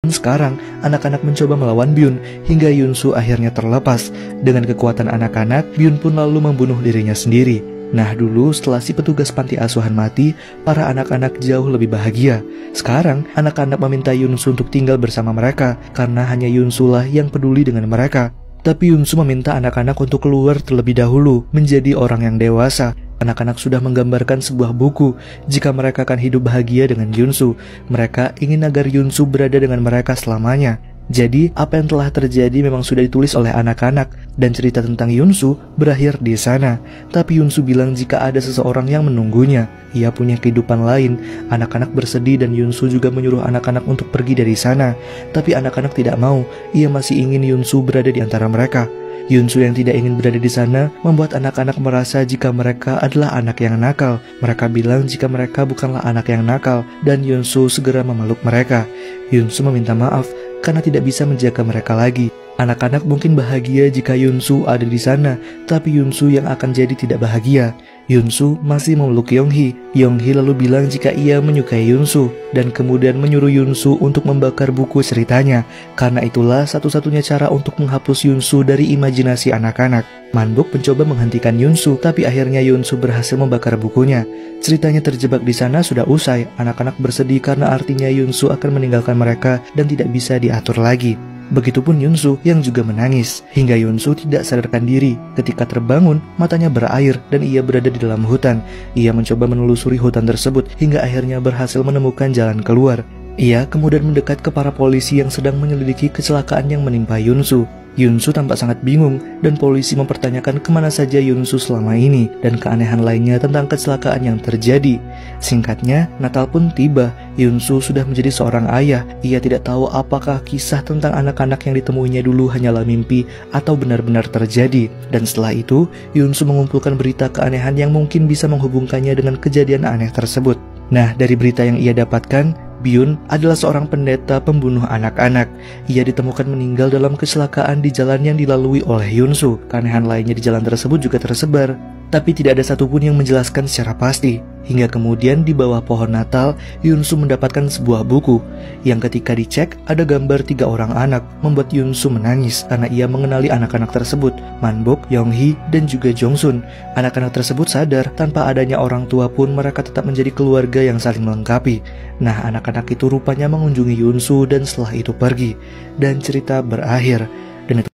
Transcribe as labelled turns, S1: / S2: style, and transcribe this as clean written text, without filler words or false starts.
S1: Sekarang, anak-anak mencoba melawan Byun hingga Yunsu akhirnya terlepas. Dengan kekuatan anak-anak, Byun pun lalu membunuh dirinya sendiri. Nah dulu setelah si petugas panti asuhan mati, para anak-anak jauh lebih bahagia. Sekarang, anak-anak meminta Yunsu untuk tinggal bersama mereka karena hanya Yunsu lah yang peduli dengan mereka. Tapi Yunsu meminta anak-anak untuk keluar terlebih dahulu menjadi orang yang dewasa. Anak-anak sudah menggambarkan sebuah buku jika mereka akan hidup bahagia dengan Yunsu. Mereka ingin agar Yunsu berada dengan mereka selamanya. Jadi, apa yang telah terjadi memang sudah ditulis oleh anak-anak, dan cerita tentang Yunsu berakhir di sana. Tapi Yunsu bilang jika ada seseorang yang menunggunya, ia punya kehidupan lain. Anak-anak bersedih dan Yunsu juga menyuruh anak-anak untuk pergi dari sana. Tapi anak-anak tidak mau, ia masih ingin Yunsu berada di antara mereka. Yunsu yang tidak ingin berada di sana membuat anak-anak merasa jika mereka adalah anak yang nakal. Mereka bilang jika mereka bukanlah anak yang nakal, dan Yunsu segera memeluk mereka. Yunsu meminta maaf karena tidak bisa menjaga mereka lagi. Anak-anak mungkin bahagia jika Yunsu ada di sana, tapi Yunsu yang akan jadi tidak bahagia. Yunsu masih memeluk Yonghee. Yonghee lalu bilang jika ia menyukai Yunsu, dan kemudian menyuruh Yunsu untuk membakar buku ceritanya. Karena itulah satu-satunya cara untuk menghapus Yunsu dari imajinasi anak-anak. Manbuk mencoba menghentikan Yunsu, tapi akhirnya Yunsu berhasil membakar bukunya. Ceritanya terjebak di sana sudah usai. Anak-anak bersedih karena artinya Yunsu akan meninggalkan mereka dan tidak bisa diatur lagi. Begitupun Yunsu yang juga menangis, hingga Yunsu tidak sadarkan diri. Ketika terbangun, matanya berair dan ia berada di dalam hutan. Ia mencoba menelusuri hutan tersebut hingga akhirnya berhasil menemukan jalan keluar. Ia kemudian mendekat ke para polisi yang sedang menyelidiki kecelakaan yang menimpa Yunsu. Yunsu tampak sangat bingung dan polisi mempertanyakan kemana saja Yunsu selama ini dan keanehan lainnya tentang kecelakaan yang terjadi. Singkatnya, Natal pun tiba. Yunsu sudah menjadi seorang ayah. Ia tidak tahu apakah kisah tentang anak-anak yang ditemuinya dulu hanyalah mimpi atau benar-benar terjadi. Dan setelah itu, Yunsu mengumpulkan berita keanehan yang mungkin bisa menghubungkannya dengan kejadian aneh tersebut. Nah, dari berita yang ia dapatkan, Byun adalah seorang pendeta pembunuh anak-anak. Ia ditemukan meninggal dalam kecelakaan di jalan yang dilalui oleh Yunsu. Keanehan lainnya di jalan tersebut juga tersebar, tapi tidak ada satupun yang menjelaskan secara pasti. Hingga kemudian di bawah pohon Natal, Yunsu mendapatkan sebuah buku yang ketika dicek ada gambar 3 orang anak, membuat Yunsu menangis karena ia mengenali anak-anak tersebut, Manbuk, Yonghee, dan juga Jongsun. Anak-anak tersebut sadar tanpa adanya orang tua pun mereka tetap menjadi keluarga yang saling melengkapi. Nah, anak-anak itu rupanya mengunjungi Yunsu dan setelah itu pergi, dan cerita berakhir. Dan itu